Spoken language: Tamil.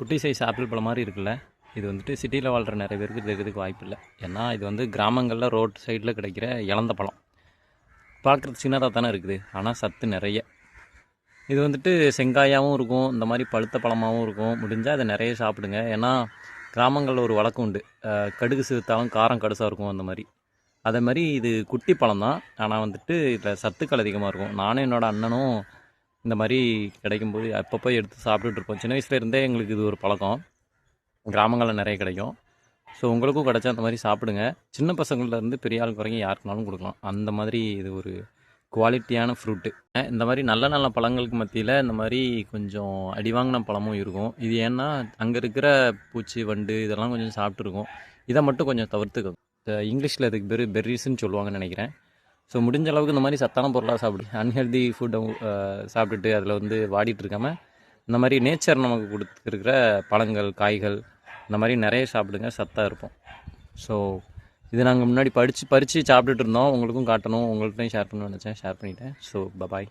குட்டி சைஸ் ஆப்பிள் பழம் மாதிரி இருக்குல்ல, இது வந்துட்டு சிட்டியில் வாழ்கிற நிறைய பேருக்கு இருக்கிறதுக்கு வாய்ப்பு இல்லை. ஏன்னா இது வந்து கிராமங்களில் ரோட் சைடில் கிடைக்கிற இளந்த பழம். பார்க்குறது சின்னதாக தானே இருக்குது, ஆனால் சத்து நிறைய. இது வந்துட்டு செங்காயாகவும் இருக்கும், இந்த மாதிரி பழுத்த பழமாகவும் இருக்கும். முடிஞ்சால் அதை நிறைய சாப்பிடுங்க. ஏன்னா கிராமங்களில் ஒரு வழக்கம் உண்டு, கடுகு சிறுத்தாலும் காரம் கடுசாக இருக்கும். அந்த மாதிரி அதே மாதிரி இது குட்டி பழம் தான், ஆனால் வந்துட்டு இதில் சத்துக்கள் அதிகமாக இருக்கும். நானும் என்னோடய அண்ணனும் இந்த மாதிரி கிடைக்கும்போது அப்பப்போ எடுத்து சாப்பிட்டுட்டு இருப்போம். சின்ன வயசுலேருந்தே எங்களுக்கு இது ஒரு பழக்கம். கிராமங்களில் நிறைய கிடைக்கும். ஸோ உங்களுக்கும் கிடச்சா அந்த மாதிரி சாப்பிடுங்க. சின்ன பசங்கள்லேருந்து பெரிய ஆளுக்கு வரைக்கும் யாருக்குனாலும் கொடுக்கலாம். அந்த மாதிரி இது ஒரு குவாலிட்டியான ஃப்ரூட்டு. இந்த மாதிரி நல்ல நல்ல பழங்களுக்கு மத்தியில் இந்த மாதிரி கொஞ்சம் அடிவாங்கின பழமும் இருக்கும். இது ஏன்னா அங்கே இருக்கிற பூச்சி வண்டு இதெல்லாம் கொஞ்சம் சாப்பிட்ருக்கும். இதை மட்டும் கொஞ்சம் தவிர்த்துக்கோங்க. இங்கிலீஷில் இதுக்கு பெர்ரிஸ்ன்னு சொல்லுவாங்கன்னு நினைக்கிறேன். ஸோ முடிஞ்ச அளவுக்கு இந்த மாதிரி சத்தான பொருளாக சாப்பிடு. அன்ஹெல்தி ஃபுட்டை சாப்பிட்டுட்டு அதில் வந்து வாடிட்டு இருக்காமல் இந்த மாதிரி நேச்சர் நமக்கு கொடுத்துருக்கிற பழங்கள் காய்கள் இந்த மாதிரி நிறைய சாப்பிடுங்க, சத்தாக இருப்போம். ஸோ இது நாங்கள் முன்னாடி பறித்து சாப்பிட்டுட்டு இருந்தோம். உங்களுக்கும் காட்டணும், உங்கள்கிட்டையும் ஷேர் பண்ணணும்னு நினச்சேன், ஷேர் பண்ணிட்டேன். So bye bye.